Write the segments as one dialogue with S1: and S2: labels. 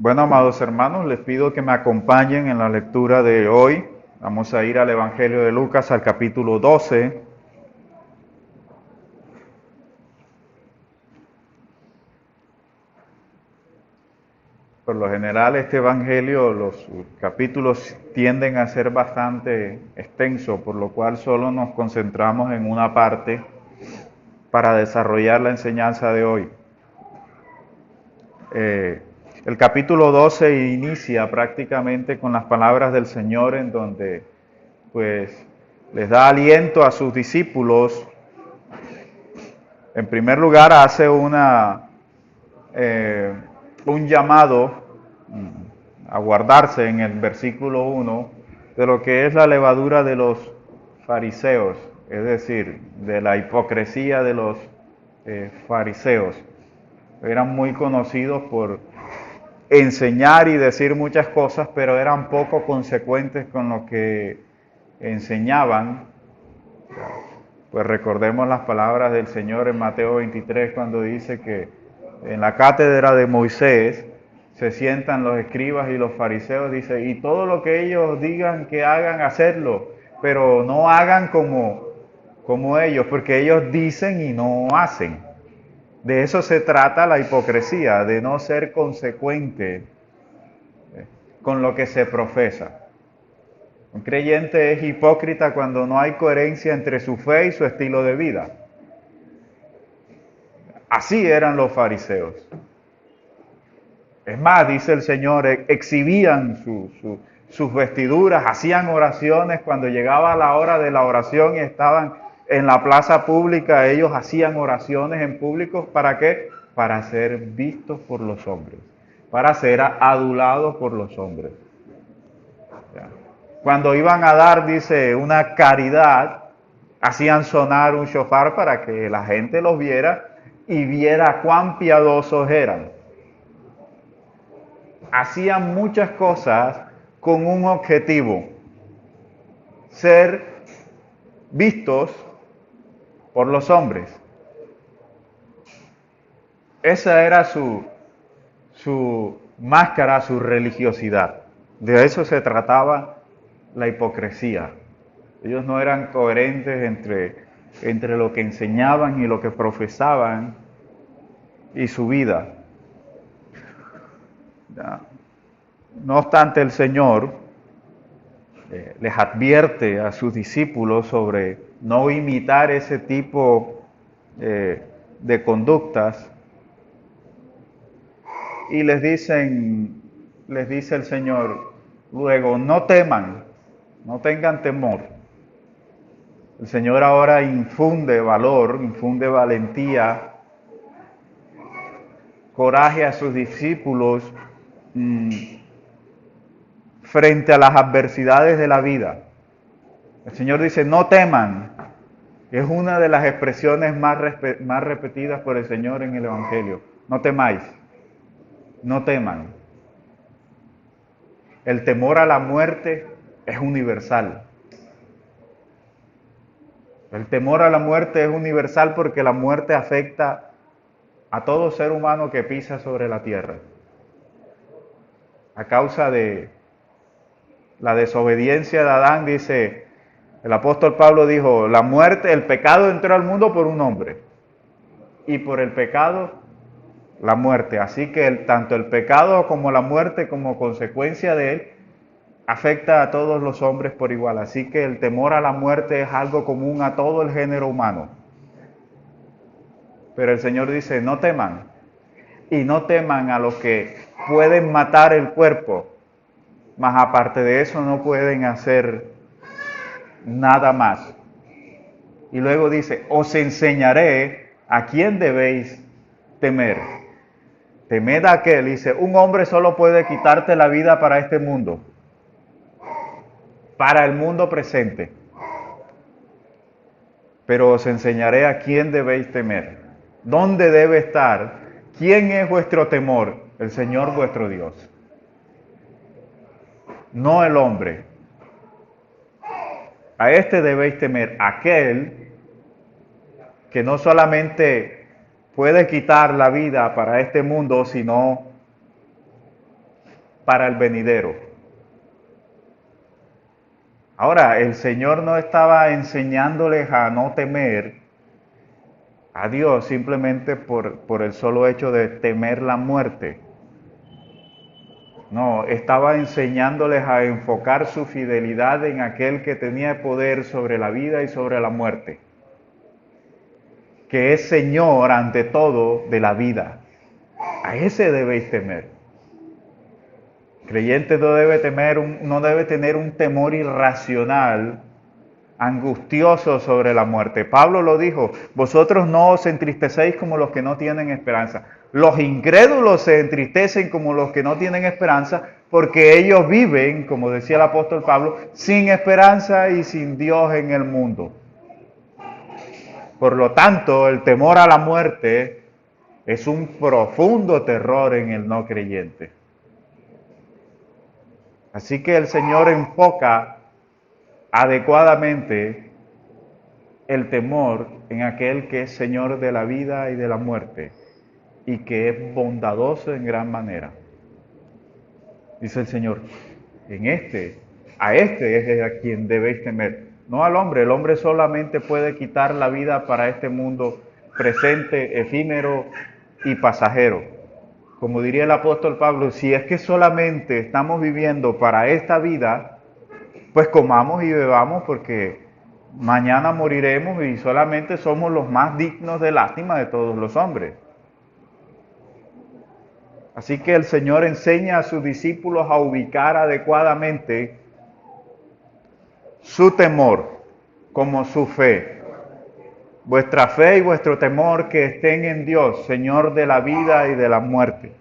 S1: Bueno, amados hermanos, les pido que me acompañen en la lectura de hoy. Vamos a ir al Evangelio de Lucas, al capítulo 12. Por lo general, este Evangelio, los capítulos tienden a ser bastante extensos, por lo cual solo nos concentramos en una parte para desarrollar la enseñanza de hoy. Eh, el capítulo 12 inicia prácticamente con las palabras del Señor en donde pues les da aliento a sus discípulos. En primer lugar hace un llamado a guardarse en el versículo 1 de lo que es la levadura de los fariseos, es decir, de la hipocresía de los fariseos. Eran muy conocidos por enseñar y decir muchas cosas, pero eran poco consecuentes con lo que enseñaban. Pues recordemos las palabras del Señor en Mateo 23 cuando dice que en la cátedra de Moisés se sientan los escribas y los fariseos, dice, y todo lo que ellos digan que hagan, hacerlo, pero no hagan como ellos, porque ellos dicen y no hacen. De eso se trata la hipocresía, de no ser consecuente con lo que se profesa. Un creyente es hipócrita cuando no hay coherencia entre su fe y su estilo de vida. Así eran los fariseos. Es más, dice el Señor, exhibían sus vestiduras, hacían oraciones. Cuando llegaba la hora de la oración y estaban en la plaza pública, ellos hacían oraciones en público. ¿Para qué? Para ser vistos por los hombres, para ser adulados por los hombres. Cuando iban a dar, dice, una caridad, hacían sonar un shofar para que la gente los viera y viera cuán piadosos eran. Hacían muchas cosas con un objetivo: ser vistos por los hombres. Esa era su máscara, su religiosidad. De eso se trataba la hipocresía. Ellos no eran coherentes entre lo que enseñaban y lo que profesaban y su vida. No obstante, el Señor les advierte a sus discípulos sobre no imitar ese tipo de conductas y les dice el Señor, luego, no teman, no tengan temor. El Señor ahora infunde valor, infunde valentía, coraje a sus discípulos frente a las adversidades de la vida. El Señor dice, no teman. Es una de las expresiones más repetidas por el Señor en el Evangelio. No temáis, no teman. El temor a la muerte es universal. El temor a la muerte es universal porque la muerte afecta a todo ser humano que pisa sobre la tierra. A causa de la desobediencia de Adán, dice el apóstol Pablo, dijo, la muerte, el pecado entró al mundo por un hombre y por el pecado la muerte. Así que tanto el pecado como la muerte, como consecuencia de él, afecta a todos los hombres por igual. Así que el temor a la muerte es algo común a todo el género humano. Pero el Señor dice, no teman. Y no teman a los que pueden matar el cuerpo, mas aparte de eso no pueden hacer nada más. Y luego dice, os enseñaré a quién debéis temer. Temed a aquel, dice, un hombre solo puede quitarte la vida para este mundo, para el mundo presente. Pero os enseñaré a quién debéis temer, dónde debe estar, quién es vuestro temor, el Señor vuestro Dios. No el hombre. A este debéis temer, aquel que no solamente puede quitar la vida para este mundo, sino para el venidero. Ahora, el Señor no estaba enseñándoles a no temer a Dios simplemente por el solo hecho de temer la muerte. No, estaba enseñándoles a enfocar su fidelidad en aquel que tenía poder sobre la vida y sobre la muerte, que es Señor ante todo de la vida. A ese debéis temer. El creyente no debe tener un temor irracional, angustioso sobre la muerte. Pablo lo dijo, vosotros no os entristecéis como los que no tienen esperanza. Los incrédulos se entristecen como los que no tienen esperanza, porque ellos viven, como decía el apóstol Pablo, sin esperanza y sin Dios en el mundo. Por lo tanto, el temor a la muerte es un profundo terror en el no creyente. Así que el Señor enfoca adecuadamente el temor en aquel que es Señor de la vida y de la muerte y que es bondadoso en gran manera. Dice el Señor, a este es a quien debéis temer, no al hombre. El hombre solamente puede quitar la vida para este mundo presente, efímero y pasajero. Como diría el apóstol Pablo, si es que solamente estamos viviendo para esta vida, pues comamos y bebamos porque mañana moriremos y solamente somos los más dignos de lástima de todos los hombres. Así que el Señor enseña a sus discípulos a ubicar adecuadamente su temor como su fe. Vuestra fe y vuestro temor que estén en Dios, Señor de la vida y de la muerte.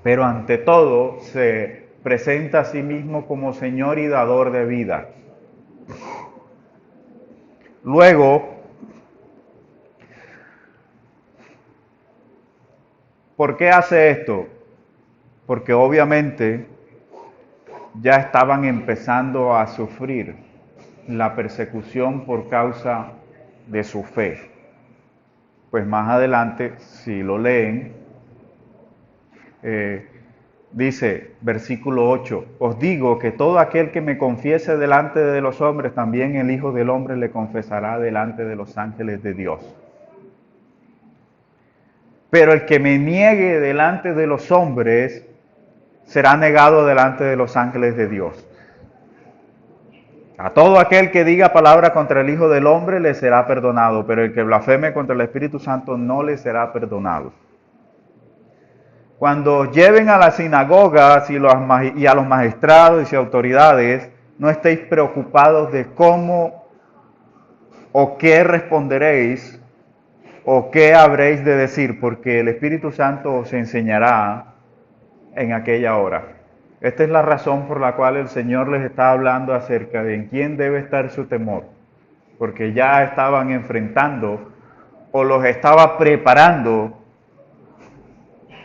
S1: Pero ante todo se presenta a sí mismo como Señor y dador de vida. Luego, ¿por qué hace esto? Porque obviamente ya estaban empezando a sufrir la persecución por causa de su fe. Pues más adelante, si lo leen, dice, versículo 8, os digo que todo aquel que me confiese delante de los hombres, también el Hijo del Hombre le confesará delante de los ángeles de Dios. Pero el que me niegue delante de los hombres, será negado delante de los ángeles de Dios. A todo aquel que diga palabra contra el Hijo del Hombre le será perdonado, pero el que blasfeme contra el Espíritu Santo no le será perdonado. Cuando lleven a las sinagogas y a los magistrados y autoridades, no estéis preocupados de cómo o qué responderéis o qué habréis de decir, porque el Espíritu Santo os enseñará en aquella hora. Esta es la razón por la cual el Señor les está hablando acerca de en quién debe estar su temor, porque ya estaban enfrentando o los estaba preparando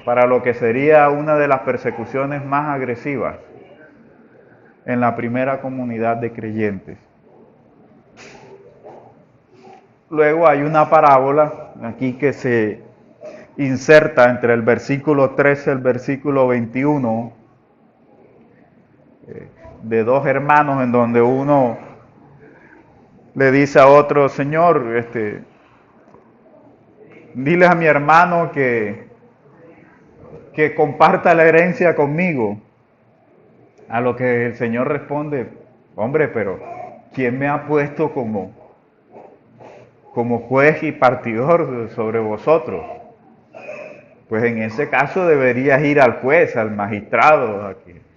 S1: para lo que sería una de las persecuciones más agresivas en la primera comunidad de creyentes. Luego hay una parábola aquí que se inserta entre el versículo 13 y el versículo 21, de dos hermanos en donde uno le dice a otro, Señor, diles a mi hermano que comparta la herencia conmigo. A lo que el Señor responde, hombre, pero ¿quién me ha puesto como juez y partidor sobre vosotros? Pues en ese caso deberías ir al juez, al magistrado, a que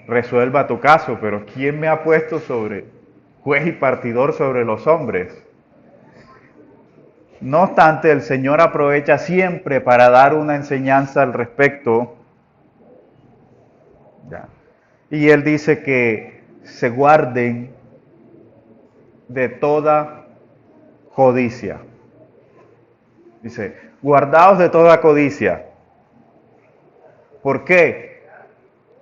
S1: resuelva tu caso, pero ¿quién me ha puesto sobre juez y partidor sobre los hombres? No obstante, el Señor aprovecha siempre para dar una enseñanza al respecto. ¿Ya? Y Él dice que se guarden de toda codicia. Dice, guardaos de toda codicia. ¿Por qué?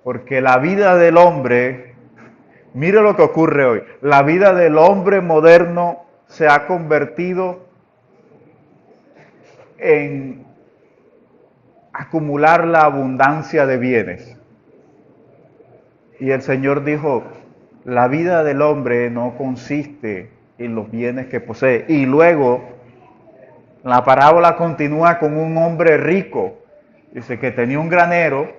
S1: Porque la vida del hombre, mire lo que ocurre hoy, la vida del hombre moderno se ha convertido en acumular la abundancia de bienes. Y el Señor dijo, la vida del hombre no consiste en los bienes que posee. Y luego la parábola continúa con un hombre rico. Dice que tenía un granero,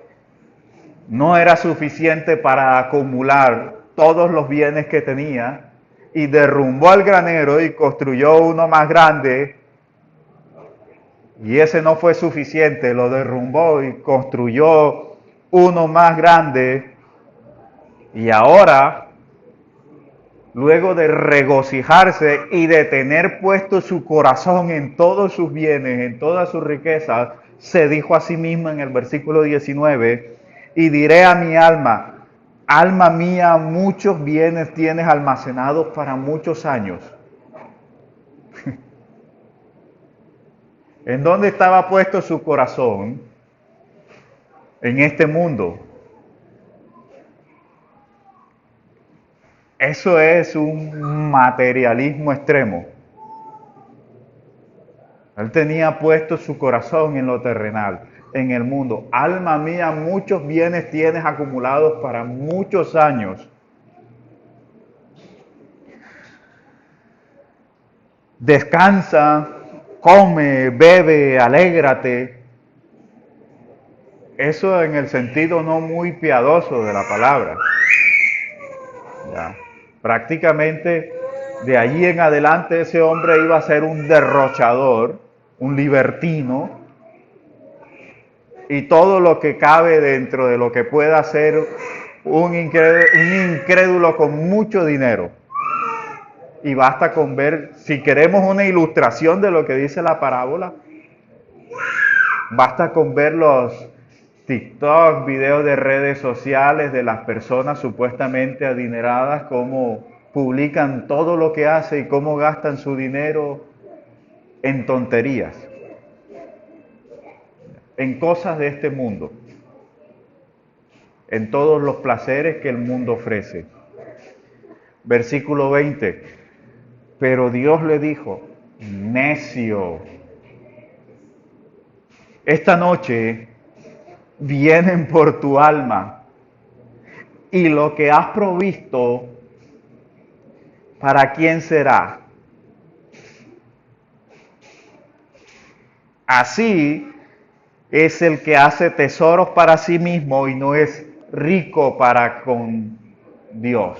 S1: no era suficiente para acumular todos los bienes que tenía y derrumbó el granero y construyó uno más grande. Y ese no fue suficiente, lo derrumbó y construyó uno más grande. Y ahora, luego de regocijarse y de tener puesto su corazón en todos sus bienes, en todas sus riquezas, se dijo a sí mismo en el versículo 19, y diré a mi alma, alma mía, muchos bienes tienes almacenados para muchos años. ¿En dónde estaba puesto su corazón? En este mundo. Eso es un materialismo extremo. Él tenía puesto su corazón en lo terrenal, en el mundo. Alma mía, muchos bienes tienes acumulados para muchos años. Descansa, come, bebe, alégrate. Eso en el sentido no muy piadoso de la palabra. Ya. Prácticamente de allí en adelante ese hombre iba a ser un derrochador, un libertino, y todo lo que cabe dentro de lo que pueda ser un incrédulo con mucho dinero. Y basta con ver, si queremos una ilustración de lo que dice la parábola, basta con ver los TikTok, videos de redes sociales de las personas supuestamente adineradas, cómo publican todo lo que hace y cómo gastan su dinero en tonterías, en cosas de este mundo, en todos los placeres que el mundo ofrece. Versículo 20. Pero Dios le dijo, necio, esta noche vienen por tu alma y lo que has provisto, ¿para quién será? Así es el que hace tesoros para sí mismo y no es rico para con Dios.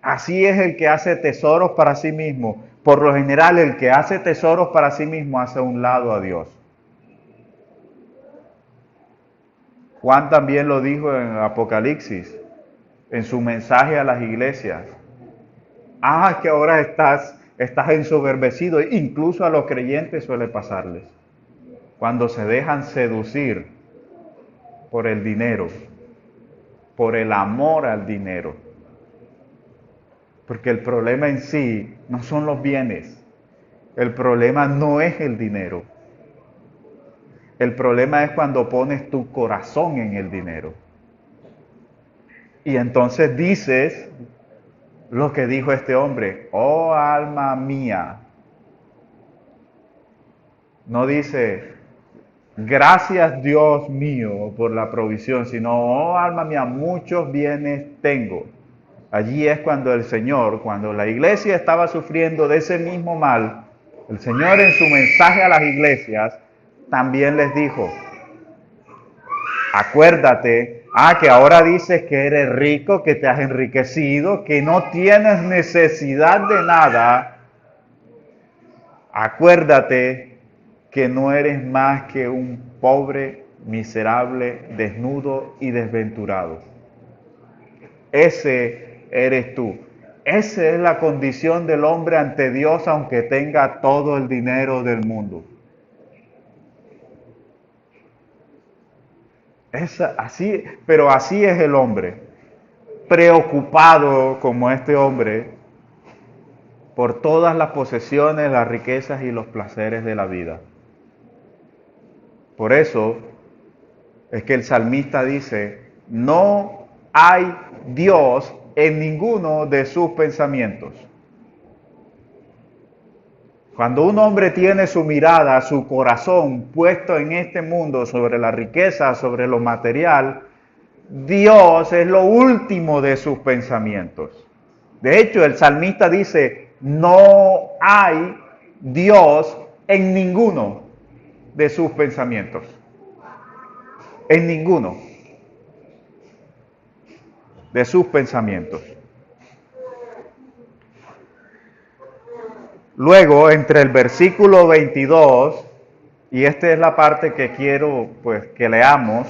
S1: Así es el que hace tesoros para sí mismo. Por lo general, el que hace tesoros para sí mismo hace a un lado a Dios. Juan también lo dijo en Apocalipsis, en su mensaje a las iglesias. Ah, que ahora estás ensoberbecido. Incluso a los creyentes suele pasarles. Cuando se dejan seducir por el dinero, por el amor al dinero. Porque el problema en sí no son los bienes. El problema no es el dinero. El problema es cuando pones tu corazón en el dinero. Y entonces dices lo que dijo este hombre, oh alma mía. No dice, gracias Dios mío por la provisión, sino, oh alma mía, muchos bienes tengo. Allí es cuando el Señor, cuando la iglesia estaba sufriendo de ese mismo mal, el Señor en su mensaje a las iglesias también les dijo, acuérdate, que ahora dices que eres rico, que te has enriquecido, que no tienes necesidad de nada. Acuérdate que no eres más que un pobre, miserable, desnudo y desventurado. Ese eres tú. Esa es la condición del hombre ante Dios, aunque tenga todo el dinero del mundo. Pero así es el hombre, preocupado como este hombre por todas las posesiones, las riquezas y los placeres de la vida. Por eso es que el salmista dice, no hay Dios en ninguno de sus pensamientos. Cuando un hombre tiene su mirada, su corazón puesto en este mundo, sobre la riqueza, sobre lo material, Dios es lo último de sus pensamientos. De hecho, el salmista dice, no hay Dios en ninguno de sus pensamientos. En ninguno de sus pensamientos. Luego, entre el versículo 22, y esta es la parte que quiero pues que leamos,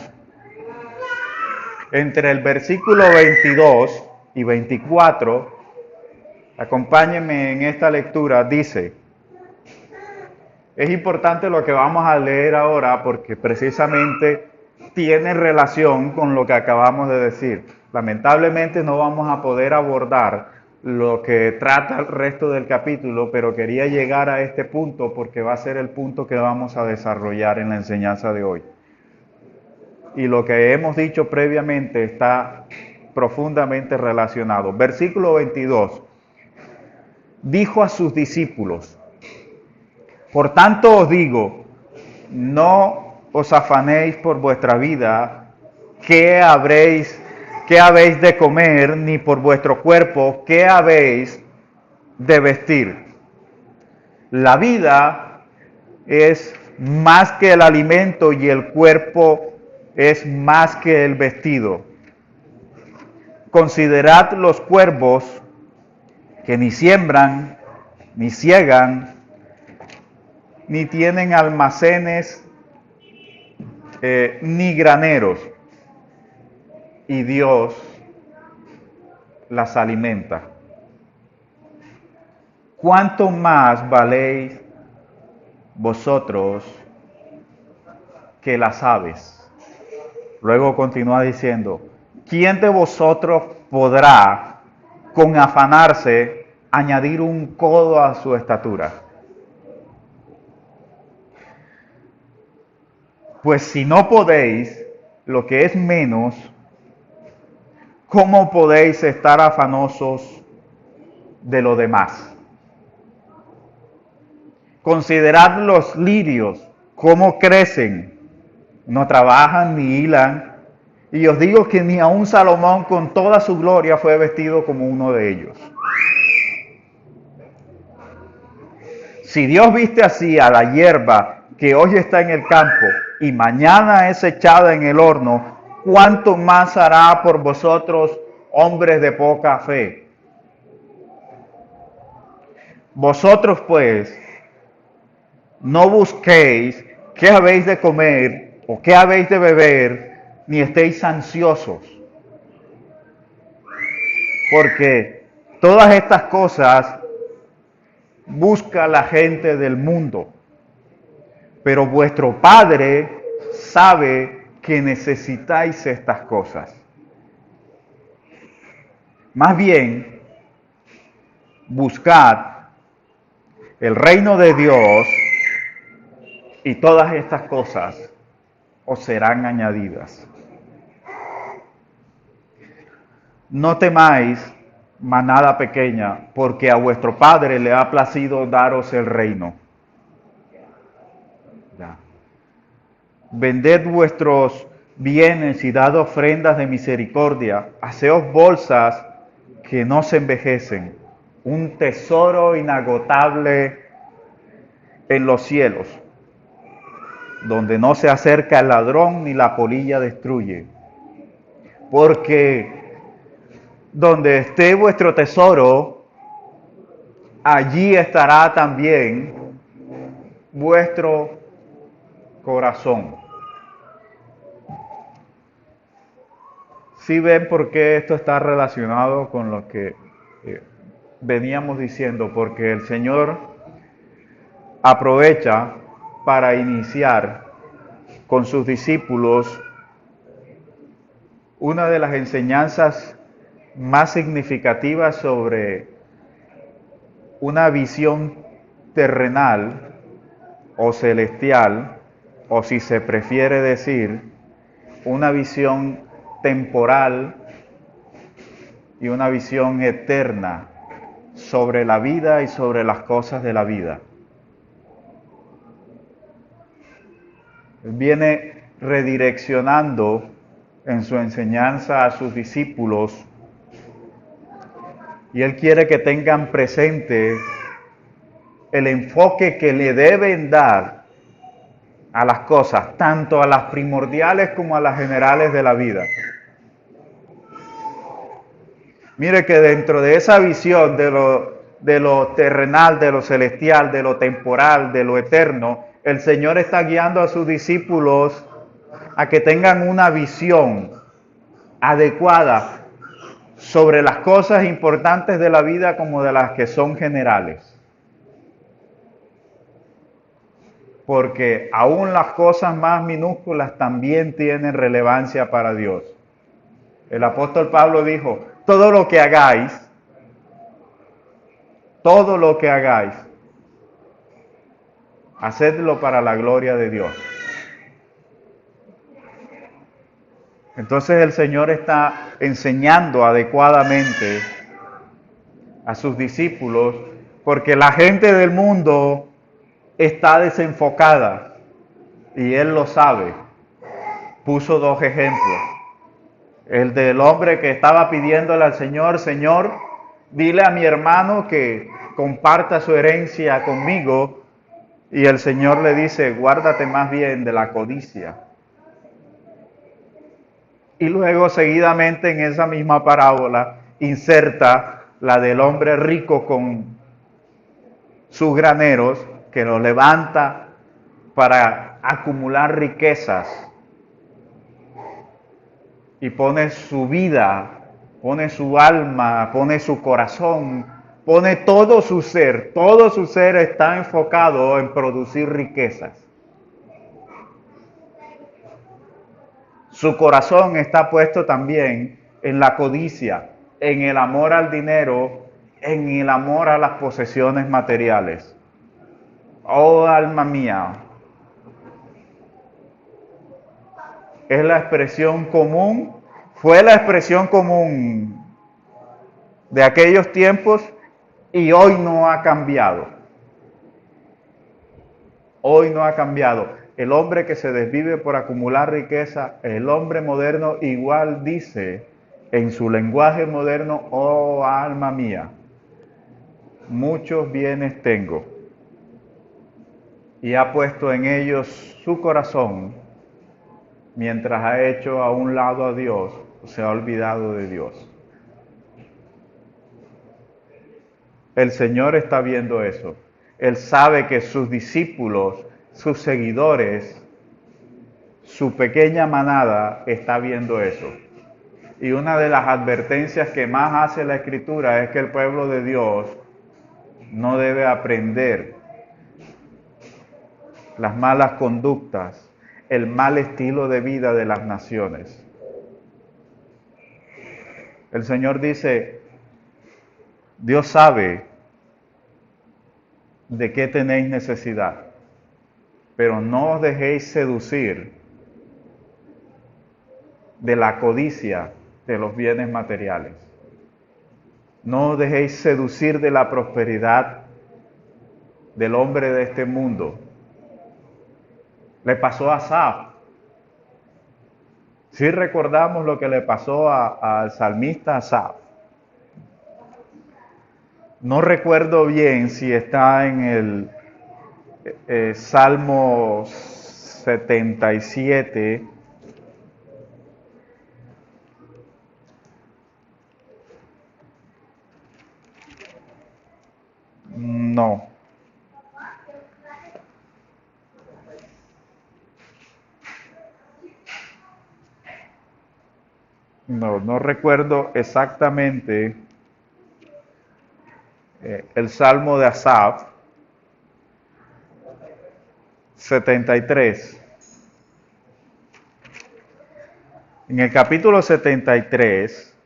S1: entre el versículo 22 y 24, acompáñenme en esta lectura, dice, es importante lo que vamos a leer ahora porque precisamente tiene relación con lo que acabamos de decir. Lamentablemente no vamos a poder abordar lo que trata el resto del capítulo, pero quería llegar a este punto porque va a ser el punto que vamos a desarrollar en la enseñanza de hoy. Y lo que hemos dicho previamente está profundamente relacionado. Versículo 22. Dijo a sus discípulos, por tanto os digo, no os afanéis por vuestra vida, qué habéis de comer, ni por vuestro cuerpo, qué habéis de vestir. La vida es más que el alimento y el cuerpo es más que el vestido. Considerad los cuervos que ni siembran, ni ciegan, ni tienen almacenes, ni graneros, y Dios las alimenta. ¿Cuánto más valéis vosotros que las aves? Luego continúa diciendo, ¿quién de vosotros podrá, con afanarse, añadir un codo a su estatura? Pues si no podéis, lo que es menos, ¿cómo podéis estar afanosos de lo demás? Considerad los lirios, cómo crecen, no trabajan ni hilan, y os digo que ni aun Salomón con toda su gloria fue vestido como uno de ellos. Si Dios viste así a la hierba que hoy está en el campo y mañana es echada en el horno, ¿cuánto más hará por vosotros, hombres de poca fe? Vosotros pues, no busquéis qué habéis de comer o qué habéis de beber, ni estéis ansiosos. Porque todas estas cosas busca la gente del mundo. Pero vuestro Padre sabe que necesitáis estas cosas. Más bien, buscad el reino de Dios y todas estas cosas os serán añadidas. No temáis, manada pequeña, porque a vuestro Padre le ha placido daros el reino. Ya. Vended vuestros bienes y dad ofrendas de misericordia. Haceos bolsas que no se envejecen, un tesoro inagotable en los cielos, donde no se acerca el ladrón ni la polilla destruye. Porque donde esté vuestro tesoro, allí estará también vuestro corazón. ¿Sí ven por qué esto está relacionado con lo que veníamos diciendo? Porque el Señor aprovecha para iniciar con sus discípulos una de las enseñanzas más significativas sobre una visión terrenal o celestial, o si se prefiere decir, una visión temporal y una visión eterna sobre la vida y sobre las cosas de la vida. Él viene redireccionando en su enseñanza a sus discípulos y Él quiere que tengan presente el enfoque que le deben dar a las cosas, tanto a las primordiales como a las generales de la vida. Mire que dentro de esa visión de lo terrenal, de lo celestial, de lo temporal, de lo eterno, el Señor está guiando a sus discípulos a que tengan una visión adecuada sobre las cosas importantes de la vida como de las que son generales. Porque aún las cosas más minúsculas también tienen relevancia para Dios. El apóstol Pablo dijo, todo lo que hagáis, hacedlo para la gloria de Dios. Entonces el Señor está enseñando adecuadamente a sus discípulos, porque la gente del mundo está desenfocada y Él lo sabe. Puso dos ejemplos. El del hombre que estaba pidiéndole al Señor, Señor, dile a mi hermano que comparta su herencia conmigo. Y el Señor le dice, guárdate más bien de la codicia. Y luego seguidamente en esa misma parábola inserta la del hombre rico con sus graneros que los levanta para acumular riquezas y pone su vida, pone su alma, pone su corazón, pone todo su ser está enfocado en producir riquezas. Su corazón está puesto también en la codicia, en el amor al dinero, en el amor a las posesiones materiales. Oh, alma mía, es la expresión común, fue la expresión común de aquellos tiempos y hoy no ha cambiado. Hoy no ha cambiado. El hombre que se desvive por acumular riqueza, el hombre moderno igual dice en su lenguaje moderno, oh alma mía, muchos bienes tengo. Y ha puesto en ellos su corazón, mientras ha hecho a un lado a Dios, se ha olvidado de Dios. El Señor está viendo eso. Él sabe que sus discípulos, sus seguidores, su pequeña manada está viendo eso. Y una de las advertencias que más hace la Escritura es que el pueblo de Dios no debe aprender las malas conductas, el mal estilo de vida de las naciones. El Señor dice, Dios sabe de qué tenéis necesidad, pero no os dejéis seducir de la codicia de los bienes materiales. No os dejéis seducir de la prosperidad del hombre de este mundo. Le pasó a Asaf. Sí recordamos lo que le pasó al salmista Asaf. No recuerdo bien si está en el Salmo 77. No. No recuerdo exactamente el Salmo de Asaf, 73. En el capítulo 73,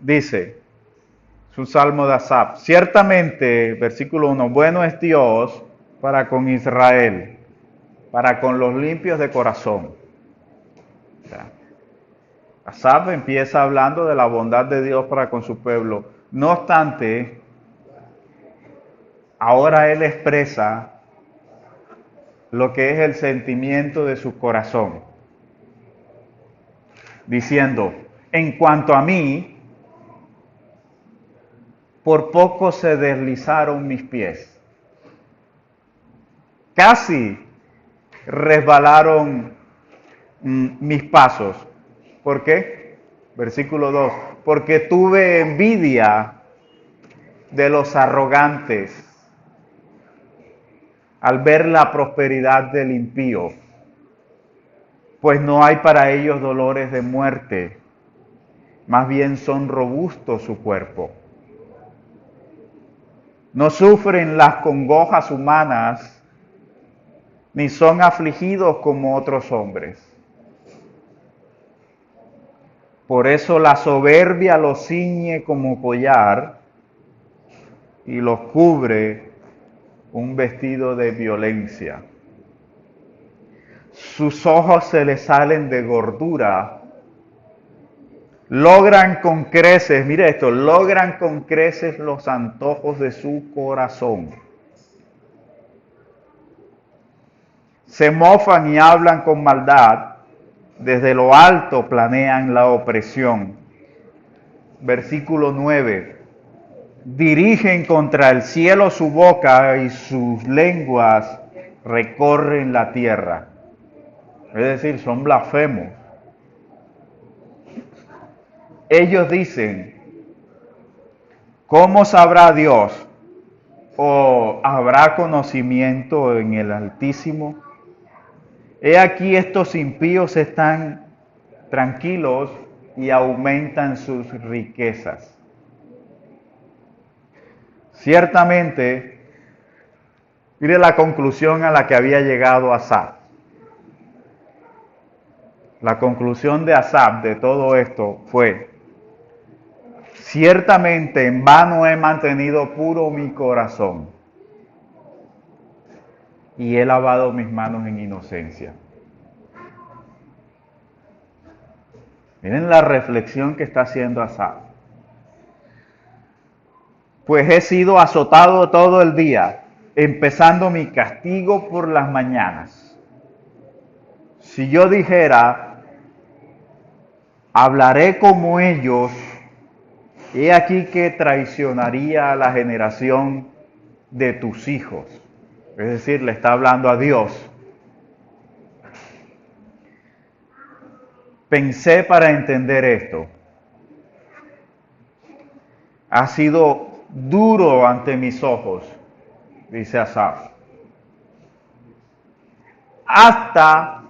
S1: dice, es un Salmo de Asaf, ciertamente, versículo 1, bueno es Dios para con Israel, para con los limpios de corazón. Asaf empieza hablando de la bondad de Dios para con su pueblo. No obstante, ahora Él expresa lo que es el sentimiento de su corazón, diciendo, en cuanto a mí, por poco se deslizaron mis pies, casi resbalaron mis pasos. ¿Por qué? Versículo 2, porque tuve envidia de los arrogantes al ver la prosperidad del impío, pues no hay para ellos dolores de muerte, más bien son robustos su cuerpo. No sufren las congojas humanas, ni son afligidos como otros hombres. Por eso la soberbia los ciñe como collar y los cubre un vestido de violencia. Sus ojos se les salen de gordura. Logran con creces, mire esto, logran con creces los antojos de su corazón. Se mofan y hablan con maldad, desde lo alto planean la opresión. Versículo 9. Dirigen contra el cielo su boca y sus lenguas recorren la tierra. Es decir, son blasfemos. Ellos dicen, ¿cómo sabrá Dios? ¿O habrá conocimiento en el Altísimo? He aquí estos impíos están tranquilos y aumentan sus riquezas. Ciertamente, mire la conclusión a la que había llegado Asaf. La conclusión de Asaf de todo esto fue, ciertamente en vano he mantenido puro mi corazón y he lavado mis manos en inocencia. Miren la reflexión que está haciendo Asaf. Pues he sido azotado todo el día, empezando mi castigo por las mañanas. Si yo dijera, hablaré como ellos, he aquí que traicionaría a la generación de tus hijos. Es decir, le está hablando a Dios. Pensé para entender esto. Ha sido duro ante mis ojos, dice Asaf. Hasta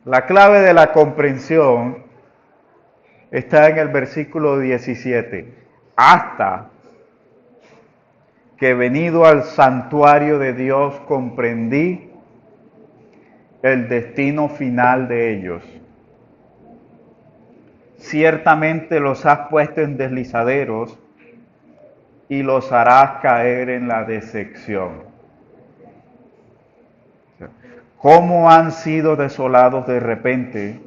S1: la clave de la comprensión está en el versículo 17. Hasta que venido al santuario de Dios comprendí el destino final de ellos. Ciertamente los has puesto en deslizaderos y los harás caer en la decepción. ¿Cómo han sido desolados de repente?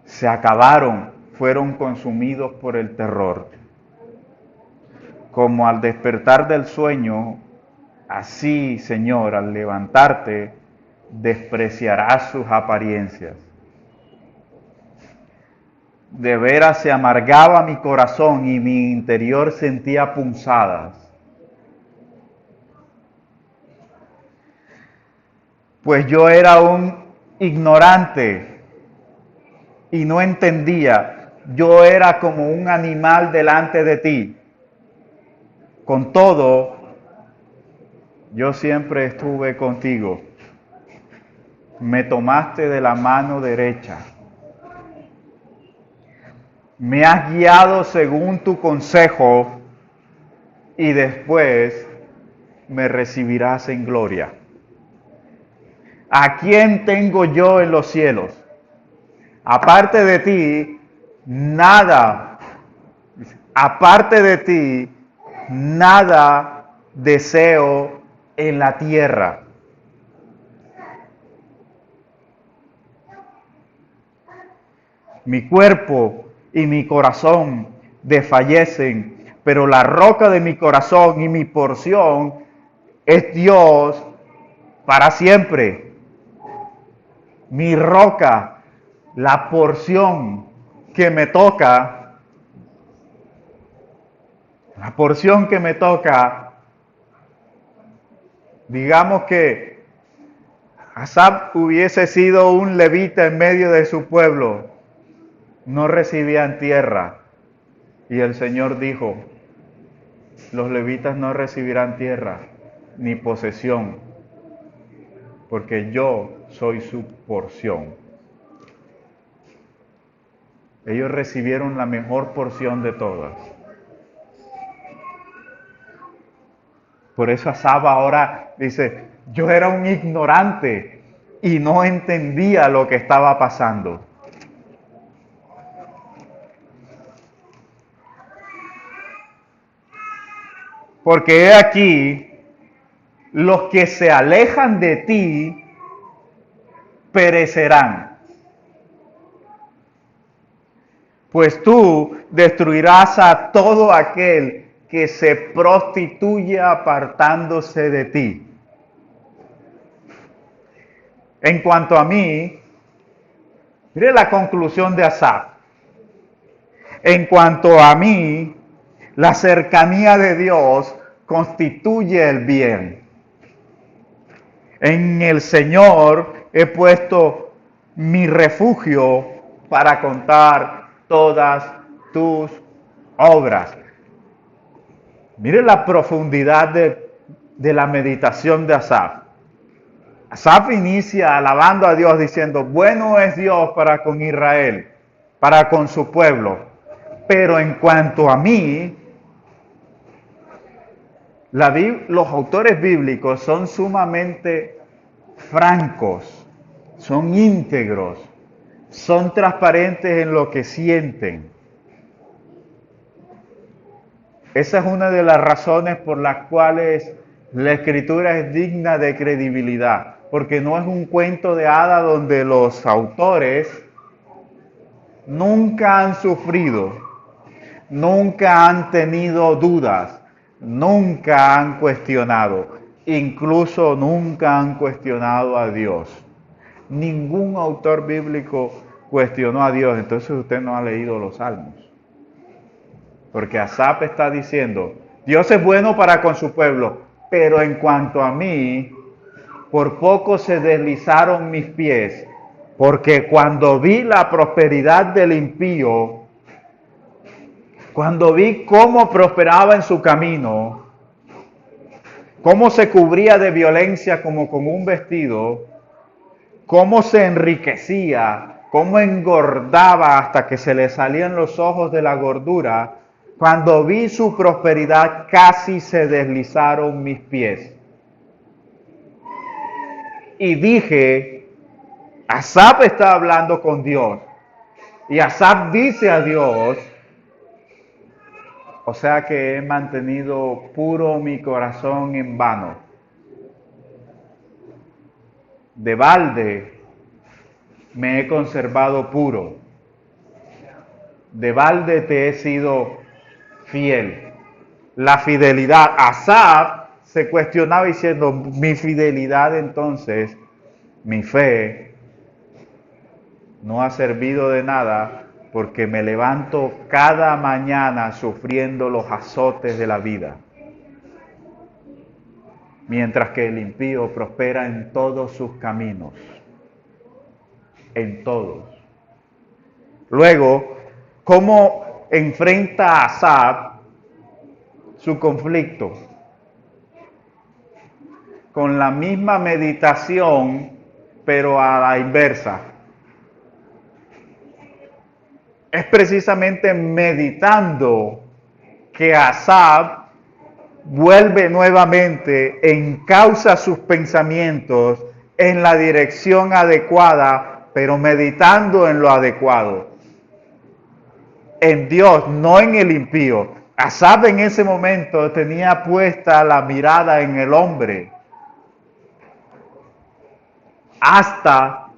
S1: Se acabaron, fueron consumidos por el terror. Como al despertar del sueño, así, Señor, al levantarte, despreciarás sus apariencias. De veras se amargaba mi corazón y mi interior sentía punzadas. Pues yo era un ignorante y no entendía. Yo era como un animal delante de ti. Con todo, yo siempre estuve contigo. Me tomaste de la mano derecha. Me has guiado según tu consejo y después me recibirás en gloria. ¿A quién tengo yo en los cielos? Aparte de ti, nada. Aparte de ti, nada deseo en la tierra. Mi cuerpo y mi corazón desfallecen, pero la roca de mi corazón y mi porción es Dios para siempre. Mi roca, la porción que me toca, la porción que me toca, digamos que Asaf hubiese sido un levita en medio de su pueblo, no recibían tierra. Y el Señor dijo, los levitas no recibirán tierra ni posesión, porque yo soy su porción. Ellos recibieron la mejor porción de todas. Por eso Asaf ahora dice, yo era un ignorante y no entendía lo que estaba pasando. Porque he aquí, los que se alejan de ti perecerán. Pues tú destruirás a todo aquel que se prostituye apartándose de ti. En cuanto a mí, mire la conclusión de Asaf. En cuanto a mí, la cercanía de Dios constituye el bien. En el Señor he puesto mi refugio para contar todas tus obras. Mire la profundidad de la meditación de Asaf. Asaf inicia alabando a Dios diciendo, bueno es Dios para con Israel, para con su pueblo. Pero en cuanto a mí, los autores bíblicos son sumamente francos, son íntegros, son transparentes en lo que sienten. Esa es una de las razones por las cuales la escritura es digna de credibilidad, porque no es un cuento de hadas donde los autores nunca han sufrido, nunca han tenido dudas, nunca han cuestionado, incluso nunca han cuestionado a Dios. Ningún autor bíblico cuestionó a Dios, entonces usted no ha leído los Salmos. Porque Asaf está diciendo, Dios es bueno para con su pueblo, pero en cuanto a mí, por poco se deslizaron mis pies, porque cuando vi la prosperidad del impío, cuando vi cómo prosperaba en su camino, cómo se cubría de violencia como con un vestido, cómo se enriquecía, cómo engordaba hasta que se le salían los ojos de la gordura, cuando vi su prosperidad casi se deslizaron mis pies. Y dije, Asaf está hablando con Dios. Y Asaf dice a Dios, o sea que he mantenido puro mi corazón en vano. De balde me he conservado puro. De balde te he sido fiel. La fidelidad. Asaf se cuestionaba diciendo, mi fidelidad entonces, mi fe, no ha servido de nada porque me levanto cada mañana sufriendo los azotes de la vida. Mientras que el impío prospera en todos sus caminos. En todos. Luego, ¿cómo enfrenta Asaf su conflicto? Con la misma meditación, pero a la inversa. Es precisamente meditando que Asaf vuelve nuevamente, encausa sus pensamientos en la dirección adecuada, pero meditando en lo adecuado. En Dios, no en el impío. Asaf en ese momento tenía puesta la mirada en el hombre, hasta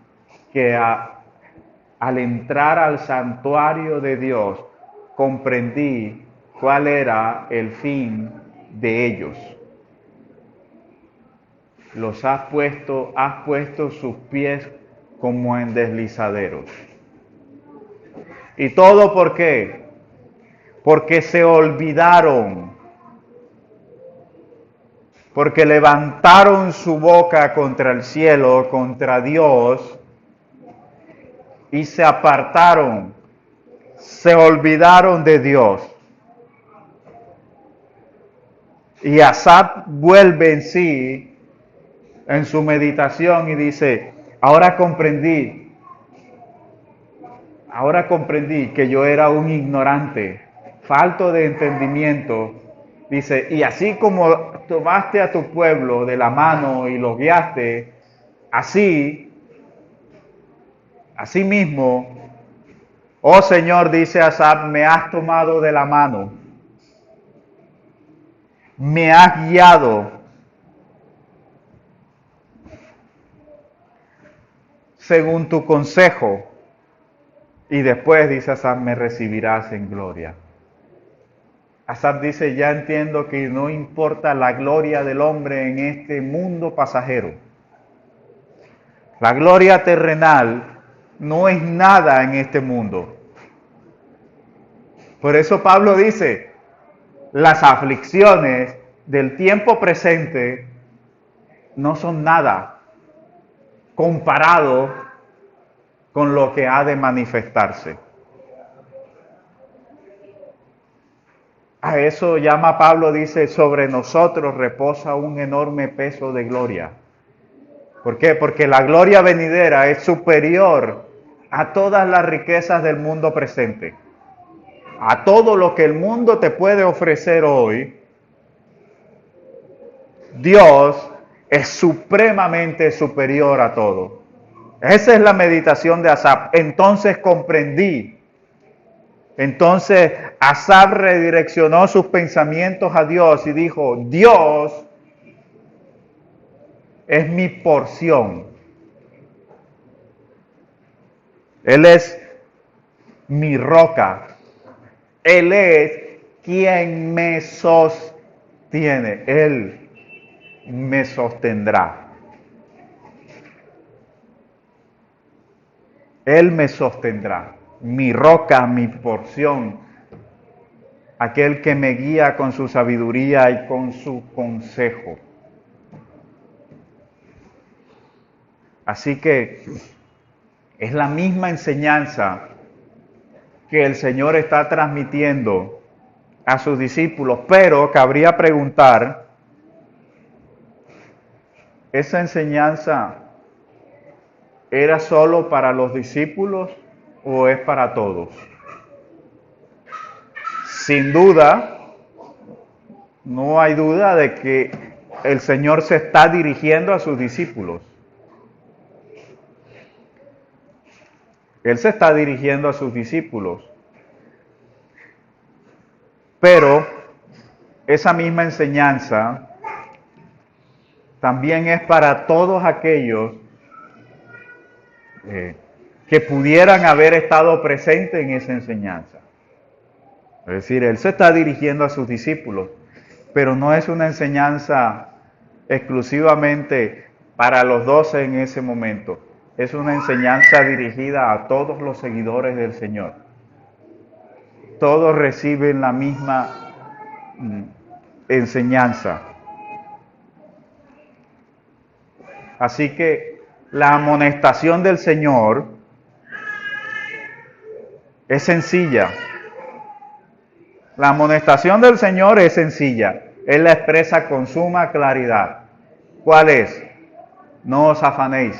S1: que al entrar al santuario de Dios, comprendí cuál era el fin de ellos. Has puesto sus pies como en deslizaderos. ¿Y todo por qué? Porque se olvidaron, porque levantaron su boca contra el cielo, contra Dios, y se apartaron, se olvidaron de Dios. Y Asaf vuelve en sí, en su meditación, y dice, ahora comprendí que yo era un ignorante, falto de entendimiento. Dice, y así como tomaste a tu pueblo de la mano y los guiaste, así mismo, oh Señor, dice Asaf, me has tomado de la mano, me has guiado según tu consejo, y después, dice Asaf, me recibirás en gloria. Asaf dice, ya entiendo que no importa la gloria del hombre en este mundo pasajero. La gloria terrenal no es nada en este mundo. Por eso Pablo dice, las aflicciones del tiempo presente no son nada comparado con lo que ha de manifestarse. A eso llama Pablo, dice, sobre nosotros reposa un enorme peso de gloria. ¿Por qué? Porque la gloria venidera es superior a todas las riquezas del mundo presente. A todo lo que el mundo te puede ofrecer hoy, Dios es supremamente superior a todo. Esa es la meditación de Asaf. Entonces comprendí. Entonces Asaf redireccionó sus pensamientos a Dios y dijo, Dios es mi porción. Él es mi roca. Él es quien me sostiene. Él me sostendrá. Él me sostendrá. Mi roca, mi porción. Aquel que me guía con su sabiduría y con su consejo. Así que es la misma enseñanza que el Señor está transmitiendo a sus discípulos, pero cabría preguntar, ¿esa enseñanza era solo para los discípulos o es para todos? Sin duda, no hay duda de que el Señor se está dirigiendo a sus discípulos. Él se está dirigiendo a sus discípulos. Pero esa misma enseñanza también es para todos aquellos que pudieran haber estado presentes en esa enseñanza. Es decir, Él se está dirigiendo a sus discípulos, pero no es una enseñanza exclusivamente para los 12 en ese momento. Es una enseñanza dirigida a todos los seguidores del Señor. Todos reciben la misma enseñanza. Así que la amonestación del Señor es sencilla. La amonestación del Señor es sencilla. Él la expresa con suma claridad. ¿Cuál es? No os afanéis.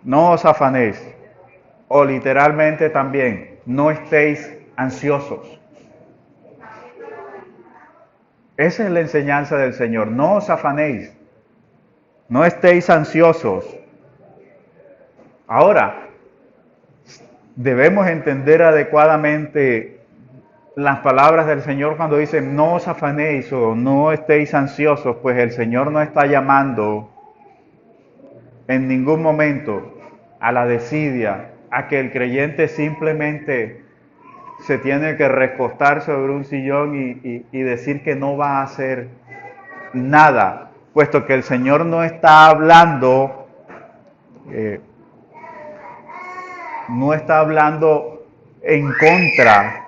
S1: No os afanéis. O literalmente también, no estéis ansiosos. Esa es la enseñanza del Señor. No os afanéis. No estéis ansiosos. Ahora, debemos entender adecuadamente las palabras del Señor cuando dice no os afanéis o no estéis ansiosos, pues el Señor no está llamando en ningún momento a la desidia, a que el creyente simplemente se tiene que recostar sobre un sillón y decir que no va a hacer nada, puesto que el Señor no está hablando, en contra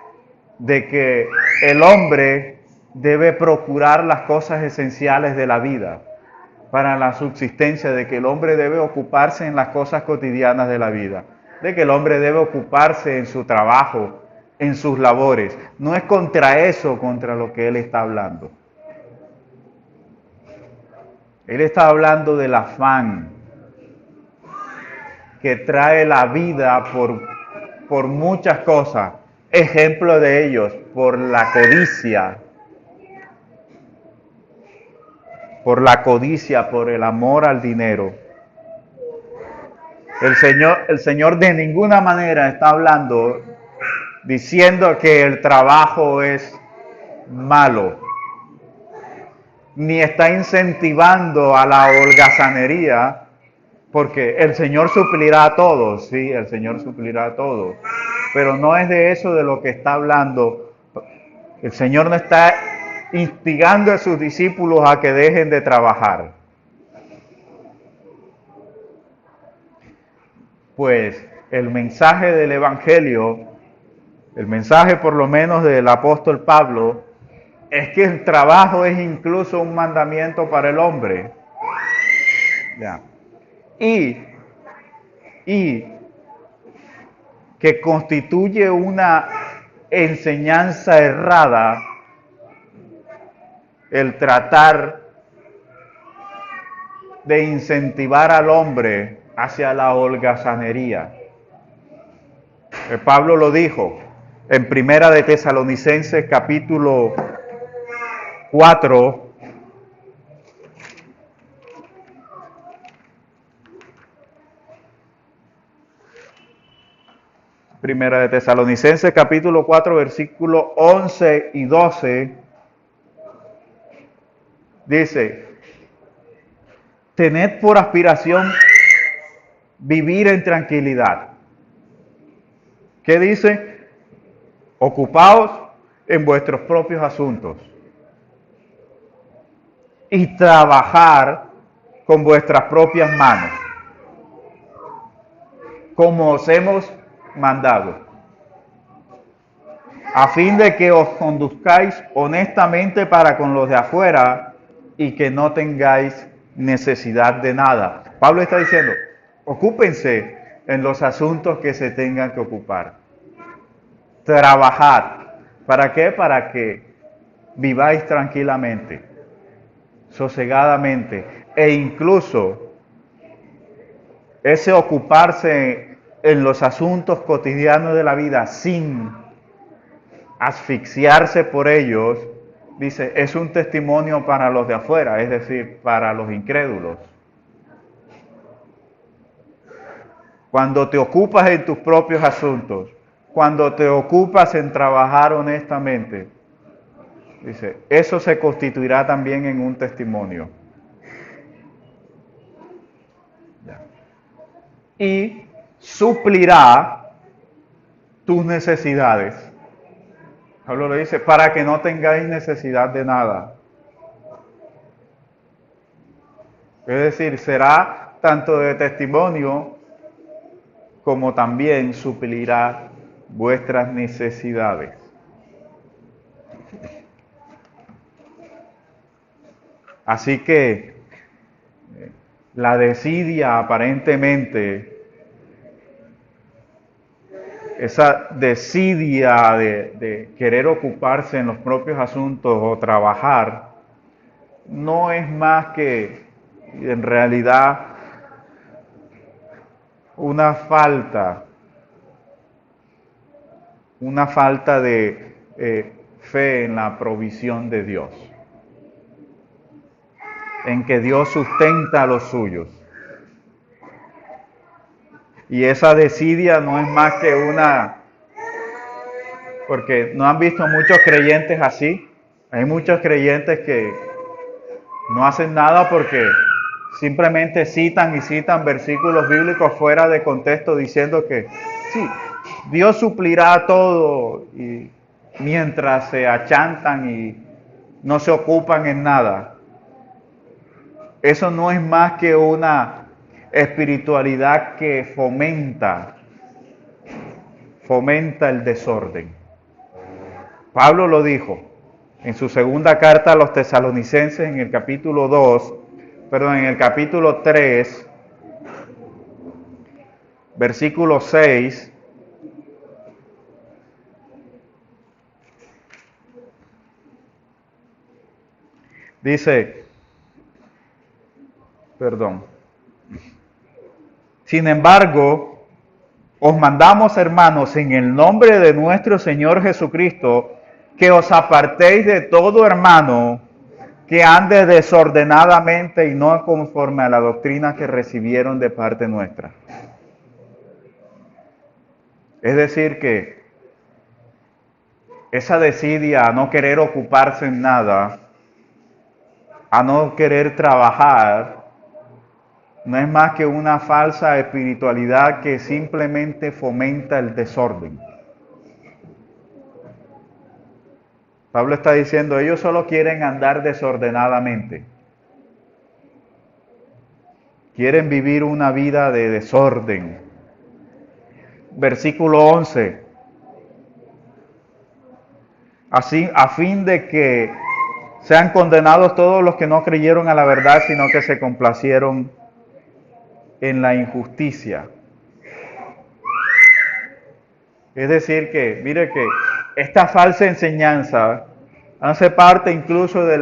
S1: de que el hombre debe procurar las cosas esenciales de la vida para la subsistencia, de que el hombre debe ocuparse en las cosas cotidianas de la vida, de que el hombre debe ocuparse en su trabajo, en sus labores. No es contra eso contra lo que él está hablando. Él está hablando del afán que trae la vida por muchas cosas. Ejemplo de ellos, por la codicia, por el amor al dinero. El Señor de ninguna manera está hablando diciendo que el trabajo es malo, ni está incentivando a la holgazanería, porque el Señor suplirá a todos, sí, el Señor suplirá a todos, pero no es de eso de lo que está hablando. El Señor no está instigando a sus discípulos a que dejen de trabajar. Pues el mensaje del Evangelio, el mensaje por lo menos del apóstol Pablo, es que el trabajo es incluso un mandamiento para el hombre. Ya. Y que constituye una enseñanza errada el tratar de incentivar al hombre hacia la holgazanería. Pablo lo dijo en Primera de Tesalonicenses capítulo 4, Primera de Tesalonicenses capítulo 4, versículos 11 y 12, dice: tened por aspiración vivir en tranquilidad. ¿Qué dice? Ocupaos en vuestros propios asuntos y trabajar con vuestras propias manos, como os hemos mandado, a fin de que os conduzcáis honestamente para con los de afuera y que no tengáis necesidad de nada. Pablo está diciendo, ocúpense en los asuntos que se tengan que ocupar. Trabajad. ¿Para qué? Para que viváis tranquilamente, sosegadamente, e incluso ese ocuparse en los asuntos cotidianos de la vida sin asfixiarse por ellos, dice, es un testimonio para los de afuera, es decir, para los incrédulos. Cuando te ocupas en tus propios asuntos, cuando te ocupas en trabajar honestamente, dice, eso se constituirá también en un testimonio. Y suplirá tus necesidades. Pablo le dice, para que no tengáis necesidad de nada. Es decir, será tanto de testimonio como también suplirá vuestras necesidades. Así que la desidia aparentemente, esa desidia de querer ocuparse en los propios asuntos o trabajar, no es más que en realidad una falta de fe en la provisión de Dios, en que Dios sustenta a los suyos. Y esa desidia no es más que porque no han visto muchos creyentes así. Hay muchos creyentes que no hacen nada porque simplemente citan y citan versículos bíblicos fuera de contexto diciendo que sí, Dios suplirá todo y mientras se achantan y no se ocupan en nada. Eso no es más que una espiritualidad que fomenta el desorden. Pablo lo dijo en su segunda carta a los tesalonicenses en el capítulo 2, perdón, en el capítulo 3, versículo 6, dice, sin embargo, os mandamos, hermanos, en el nombre de nuestro Señor Jesucristo, que os apartéis de todo hermano que ande desordenadamente y no conforme a la doctrina que recibieron de parte nuestra. Es decir, que esa desidia a no querer ocuparse en nada, a no querer trabajar, no es más que una falsa espiritualidad que simplemente fomenta el desorden. Pablo está diciendo, ellos solo quieren andar desordenadamente. Quieren vivir una vida de desorden. Versículo 11. Así, a fin de que sean condenados todos los que no creyeron a la verdad, sino que se complacieron en la injusticia. Es decir que, mire que esta falsa enseñanza hace parte incluso de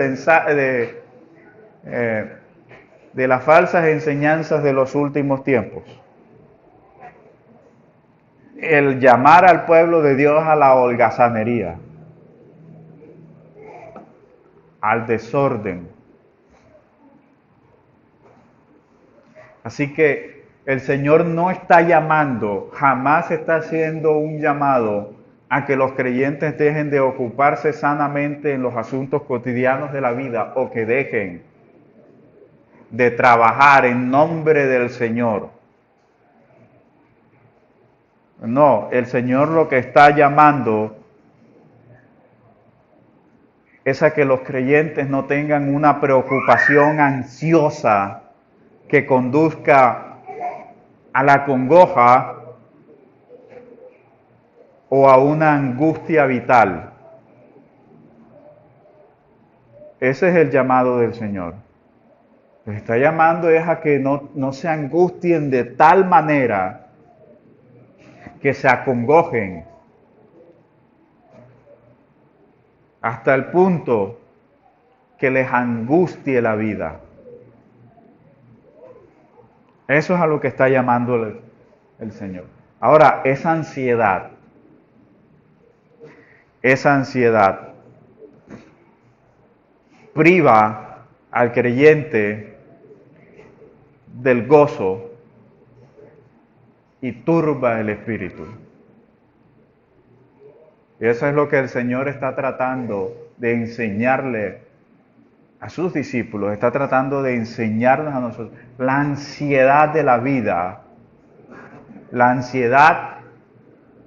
S1: las falsas enseñanzas de los últimos tiempos. El llamar al pueblo de Dios a la holgazanería, al desorden. Así que el Señor no está llamando, jamás está haciendo un llamado a que los creyentes dejen de ocuparse sanamente en los asuntos cotidianos de la vida o que dejen de trabajar en nombre del Señor. No, el Señor lo que está llamando es a que los creyentes no tengan una preocupación ansiosa que conduzca a la congoja o a una angustia vital. Ese es el llamado del Señor. Les está llamando es a que no se angustien de tal manera que se acongojen hasta el punto que les angustie la vida. Eso es a lo que está llamando el Señor. Ahora, esa ansiedad priva al creyente del gozo y turba el espíritu. Y eso es lo que el Señor está tratando de enseñarle a sus discípulos, está tratando de enseñarnos a nosotros. La ansiedad de la vida, la ansiedad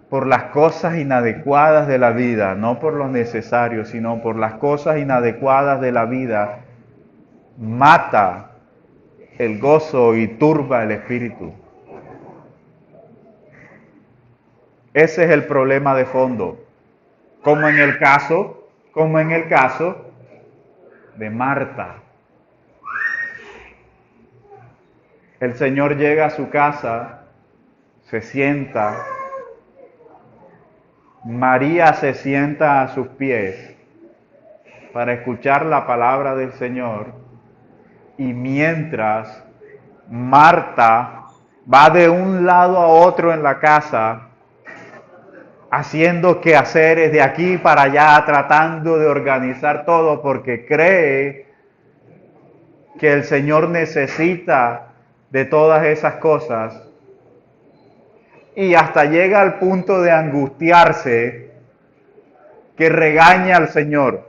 S1: por las cosas inadecuadas de la vida, no por lo necesario, sino por las cosas inadecuadas de la vida, mata el gozo y turba el espíritu. Ese es el problema de fondo. Como en el caso de Marta. El Señor llega a su casa, se sienta, María se sienta a sus pies para escuchar la palabra del Señor, y mientras Marta va de un lado a otro en la casa, haciendo quehaceres de aquí para allá, tratando de organizar todo, porque cree que el Señor necesita de todas esas cosas, y hasta llega al punto de angustiarse, que regaña al Señor.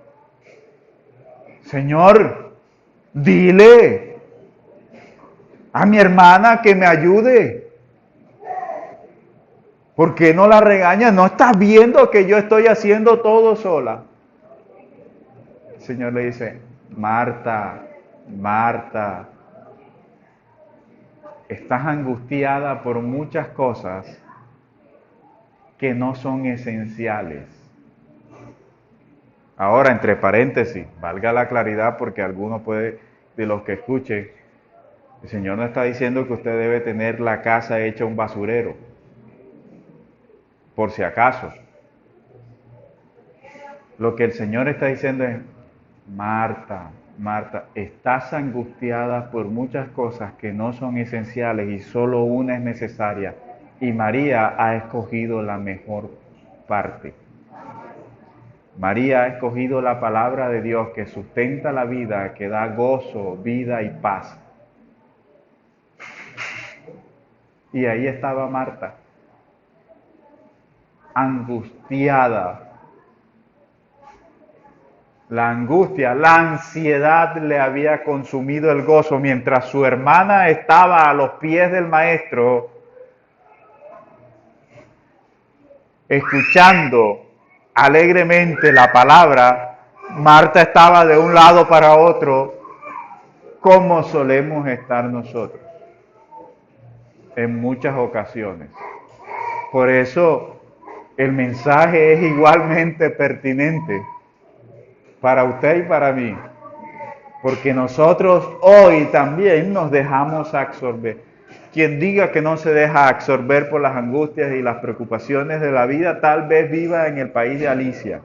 S1: Señor, dile, a mi hermana que me ayude. ¿Por qué no la regañas? ¿No estás viendo que yo estoy haciendo todo sola? El Señor le dice, Marta, Marta, estás angustiada por muchas cosas que no son esenciales. Ahora, entre paréntesis, valga la claridad porque alguno puede, de los que escuchen, el Señor no está diciendo que usted debe tener la casa hecha un basurero, por si acaso. Lo que el Señor está diciendo es, Marta, Marta, estás angustiada por muchas cosas que no son esenciales y solo una es necesaria. Y María ha escogido la mejor parte. María ha escogido la palabra de Dios que sustenta la vida, que da gozo, vida y paz. Y ahí estaba Marta, angustiada. La angustia, la ansiedad le había consumido el gozo mientras su hermana estaba a los pies del maestro, escuchando alegremente la palabra. Marta estaba de un lado para otro, como solemos estar nosotros en muchas ocasiones. Por eso el mensaje es igualmente pertinente para usted y para mí, porque nosotros hoy también nos dejamos absorber. Quien diga que no se deja absorber por las angustias y las preocupaciones de la vida, tal vez viva en el país de Alicia,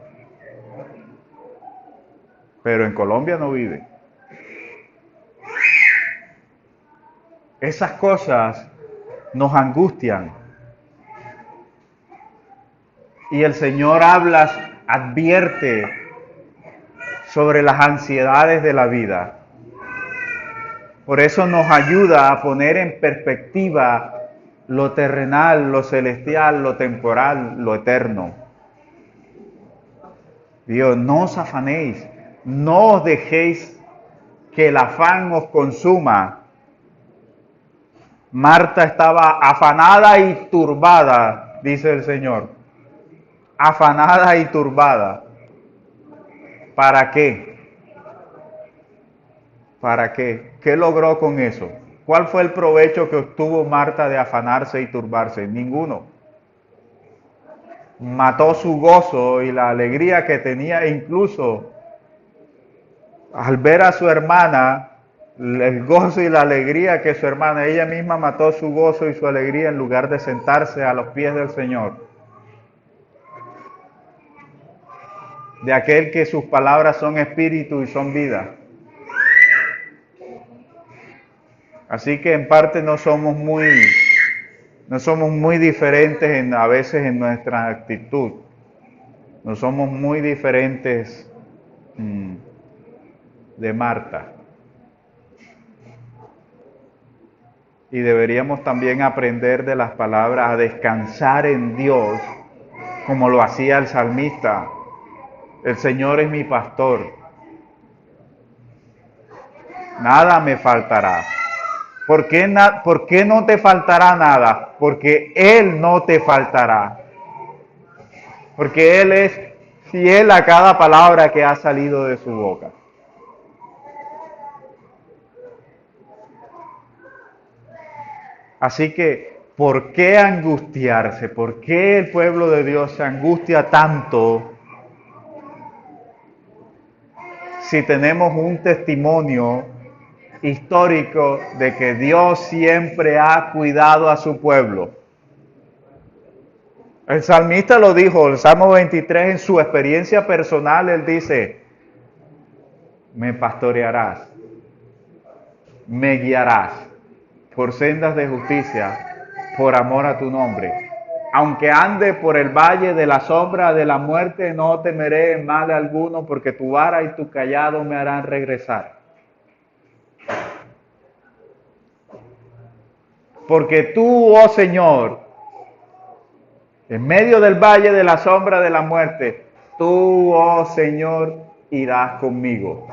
S1: pero en Colombia no vive. Esas cosas nos angustian. Y el Señor advierte sobre las ansiedades de la vida. Por eso nos ayuda a poner en perspectiva lo terrenal, lo celestial, lo temporal, lo eterno. Dios, no os afanéis, no os dejéis que el afán os consuma. Marta estaba afanada y turbada, dice el Señor. Afanada y turbada. ¿Para qué? ¿Para qué? ¿Qué logró con eso? ¿Cuál fue el provecho que obtuvo Marta de afanarse y turbarse? Ninguno. Mató su gozo y la alegría que tenía, e incluso al ver a su hermana, el gozo y la alegría que su hermana, ella misma mató su gozo y su alegría en lugar de sentarse a los pies del Señor. De aquel que sus palabras son espíritu y son vida. Así que en parte no somos muy diferentes a veces en nuestra actitud. No somos muy diferentes de Marta. Y deberíamos también aprender de las palabras a descansar en Dios, como lo hacía el salmista. El Señor es mi pastor. Nada me faltará. ¿Por qué no te faltará nada? Porque Él no te faltará. Porque Él es fiel a cada palabra que ha salido de su boca. Así que, ¿por qué angustiarse? ¿Por qué el pueblo de Dios se angustia tanto si tenemos un testimonio histórico de que Dios siempre ha cuidado a su pueblo? El salmista lo dijo, el Salmo 23, en su experiencia personal, él dice, me pastorearás, me guiarás por sendas de justicia, por amor a tu nombre. Aunque ande por el valle de la sombra de la muerte, no temeré mal alguno, porque tu vara y tu cayado me harán regresar. Porque tú, oh Señor, en medio del valle de la sombra de la muerte, tú, oh Señor, irás conmigo.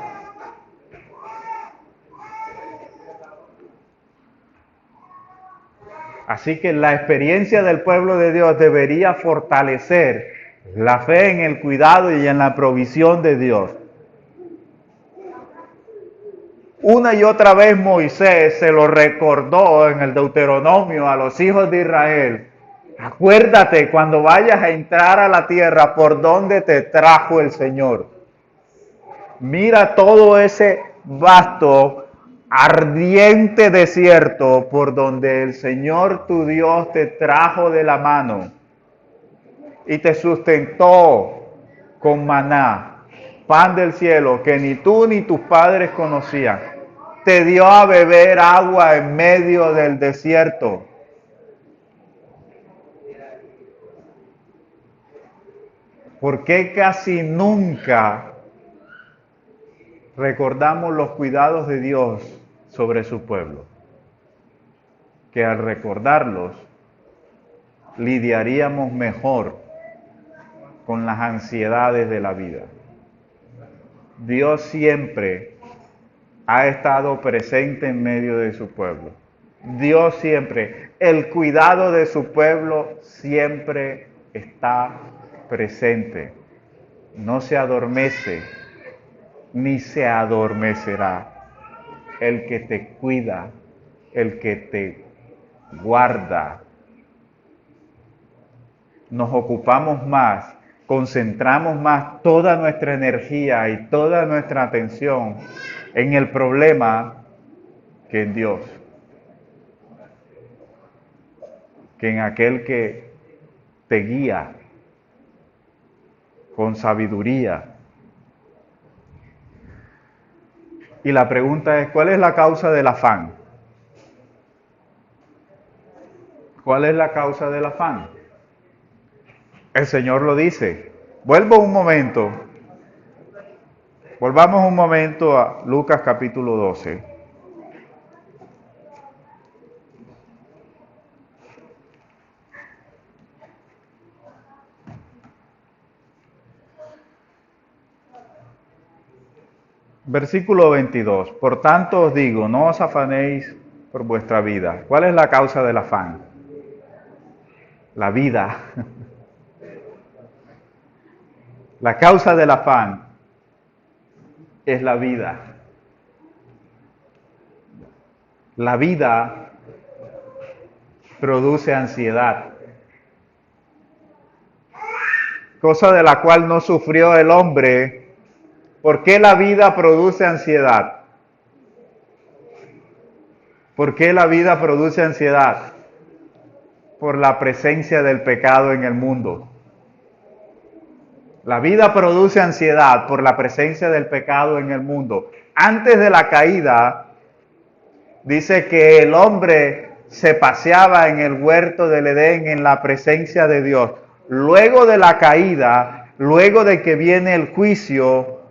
S1: Así que la experiencia del pueblo de Dios debería fortalecer la fe en el cuidado y en la provisión de Dios. Una y otra vez Moisés se lo recordó en el Deuteronomio a los hijos de Israel. Acuérdate cuando vayas a entrar a la tierra por donde te trajo el Señor. Mira todo ese vasto, ardiente desierto por donde el Señor tu Dios te trajo de la mano y te sustentó con maná, pan del cielo que ni tú ni tus padres conocían. Te dio a beber agua en medio del desierto. ¿Por qué casi nunca recordamos los cuidados de Dios sobre su pueblo? Que al recordarlos, lidiaríamos mejor con las ansiedades de la vida. Dios siempre ha estado presente en medio de su pueblo. Dios siempre, el cuidado de su pueblo siempre está presente. No se adormece, ni se adormecerá. El que te cuida, el que te guarda. Nos ocupamos más, concentramos más toda nuestra energía y toda nuestra atención en el problema que en Dios, que en aquel que te guía con sabiduría. Y la pregunta es, ¿cuál es la causa del afán? ¿Cuál es la causa del afán? El Señor lo dice. Volvamos un momento a Lucas capítulo 12. Versículo 22. Por tanto os digo, no os afanéis por vuestra vida. ¿Cuál es la causa del afán? La vida. La causa del afán es la vida. La vida produce ansiedad, cosa de la cual no sufrió el hombre. ¿Por qué la vida produce ansiedad? ¿Por qué la vida produce ansiedad? Por la presencia del pecado en el mundo. La vida produce ansiedad por la presencia del pecado en el mundo. Antes de la caída, dice que el hombre se paseaba en el huerto del Edén en la presencia de Dios. Luego de la caída, luego de que viene el juicio,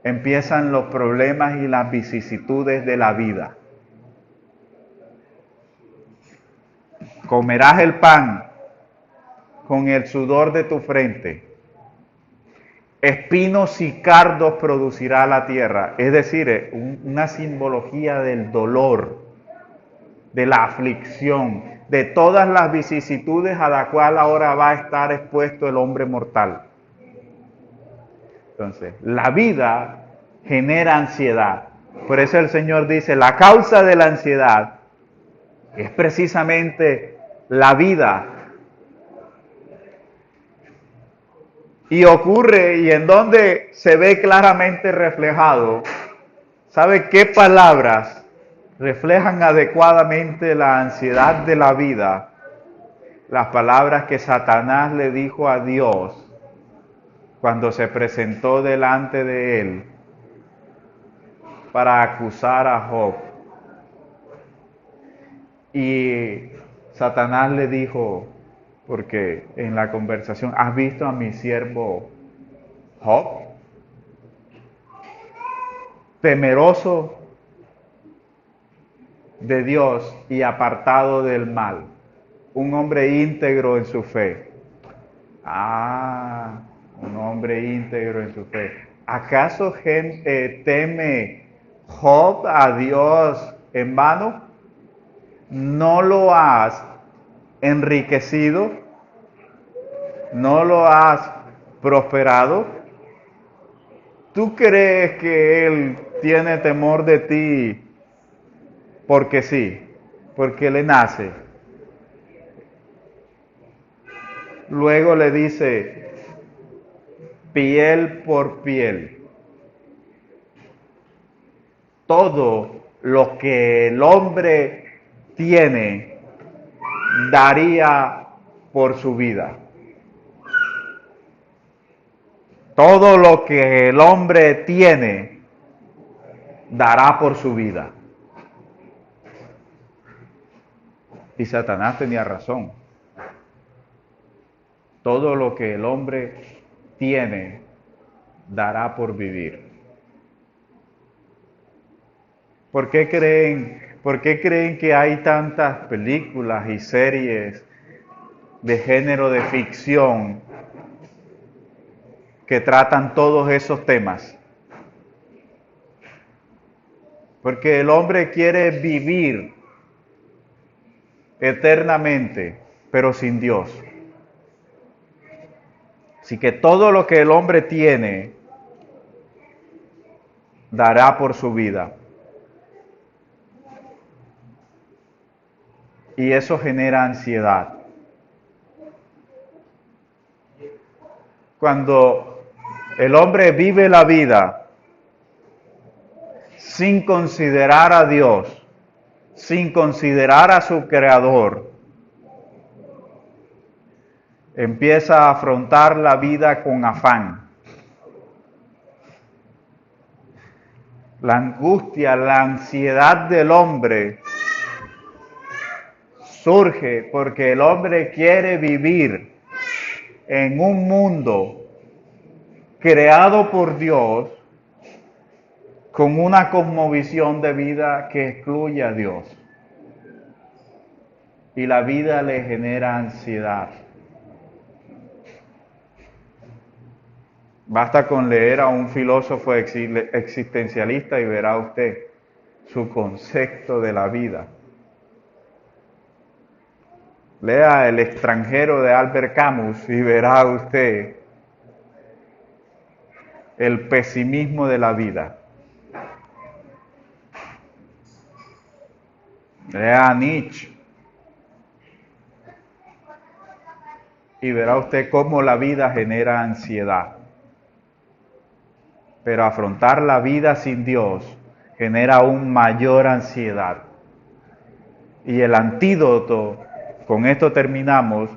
S1: empiezan los problemas y las vicisitudes de la vida. Comerás el pan con el sudor de tu frente. Espinos y cardos producirá la tierra. Es decir, una simbología del dolor, de la aflicción, de todas las vicisitudes a la cual ahora va a estar expuesto el hombre mortal. Entonces, la vida genera ansiedad. Por eso el Señor dice, la causa de la ansiedad es precisamente la vida. Y ocurre, y en donde se ve claramente reflejado, ¿sabe qué palabras reflejan adecuadamente la ansiedad de la vida? Las palabras que Satanás le dijo a Dios cuando se presentó delante de él para acusar a Job. Y Satanás le dijo, porque en la conversación, ¿has visto a mi siervo Job? Temeroso de Dios y apartado del mal. Un hombre íntegro en su fe. Un hombre íntegro en su fe. ¿Acaso gente teme Job a Dios en vano? no lo has enriquecido, no lo has prosperado. ¿Tú crees que Él tiene temor de ti porque sí, porque le nace? Luego le dice, piel por piel. Todo lo que el hombre tiene, daría por su vida. Todo lo que el hombre tiene, dará por su vida. Y Satanás tenía razón. Todo lo que el hombre tiene, dará por vivir. ¿Por qué creen que hay tantas películas y series de género de ficción que tratan todos esos temas? Porque el hombre quiere vivir eternamente, pero sin Dios. Así que todo lo que el hombre tiene, dará por su vida. Y eso genera ansiedad. Cuando el hombre vive la vida sin considerar a Dios, sin considerar a su Creador, empieza a afrontar la vida con afán. La angustia, la ansiedad del hombre surge porque el hombre quiere vivir en un mundo creado por Dios con una cosmovisión de vida que excluye a Dios. Y la vida le genera ansiedad. Basta con leer a un filósofo existencialista y verá usted su concepto de la vida. Lea El extranjero de Albert Camus y verá usted el pesimismo de la vida. Lea a Nietzsche y verá usted cómo la vida genera ansiedad. Pero afrontar la vida sin Dios genera aún mayor ansiedad. Y el antídoto, con esto terminamos,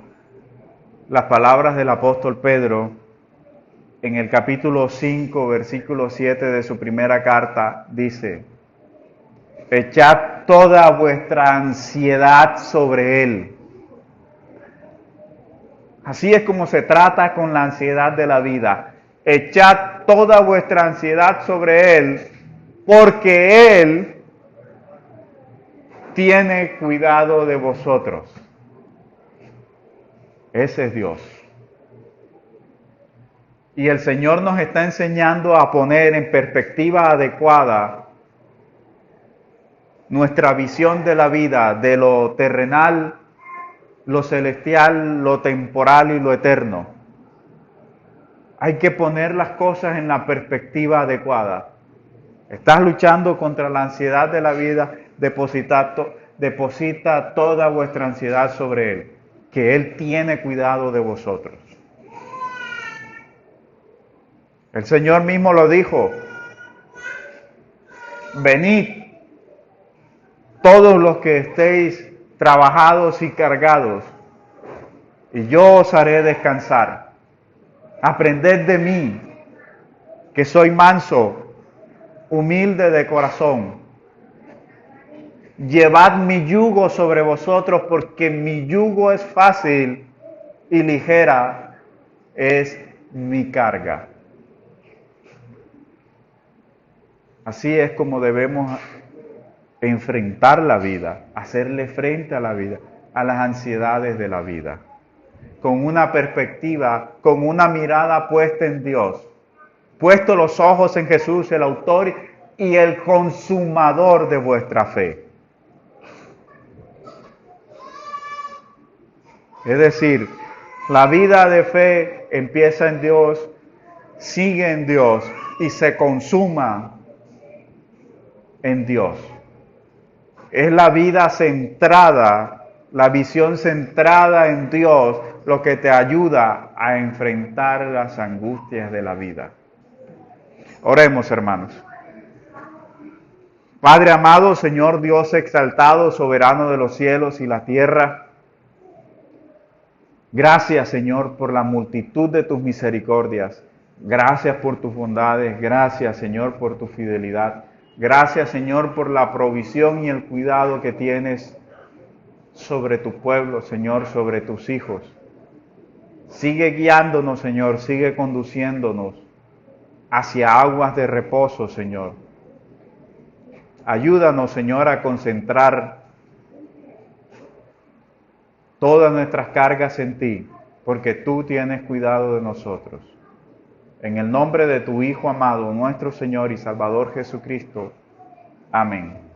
S1: las palabras del apóstol Pedro en el capítulo 5, versículo 7 de su primera carta, dice: echad toda vuestra ansiedad sobre Él. Así es como se trata con la ansiedad de la vida. Echad toda vuestra ansiedad sobre Él, porque Él tiene cuidado de vosotros. Ese es Dios. Y el Señor nos está enseñando a poner en perspectiva adecuada nuestra visión de la vida, de lo terrenal, lo celestial, lo temporal y lo eterno. Hay que poner las cosas en la perspectiva adecuada. Estás luchando contra la ansiedad de la vida, deposita toda vuestra ansiedad sobre Él, que Él tiene cuidado de vosotros. El Señor mismo lo dijo: venid todos los que estéis trabajados y cargados, y yo os haré descansar. Aprended de mí, que soy manso, humilde de corazón. Llevad mi yugo sobre vosotros, porque mi yugo es fácil y ligera es mi carga. Así es como debemos enfrentar la vida, hacerle frente a la vida, a las ansiedades de la vida, con una perspectiva, con una mirada puesta en Dios, puesto los ojos en Jesús, el autor y el consumador de vuestra fe. Es decir, la vida de fe empieza en Dios, sigue en Dios y se consuma en Dios. Es la vida centrada, la visión centrada en Dios, lo que te ayuda a enfrentar las angustias de la vida. Oremos, hermanos. Padre amado, Señor Dios exaltado, soberano de los cielos y la tierra, gracias, Señor, por la multitud de tus misericordias. Gracias por tus bondades. Gracias, Señor, por tu fidelidad. Gracias, Señor, por la provisión y el cuidado que tienes sobre tu pueblo, Señor, sobre tus hijos. Sigue guiándonos, Señor, sigue conduciéndonos hacia aguas de reposo, Señor. Ayúdanos, Señor, a concentrar todas nuestras cargas en ti, porque tú tienes cuidado de nosotros. En el nombre de tu Hijo amado, nuestro Señor y Salvador Jesucristo. Amén.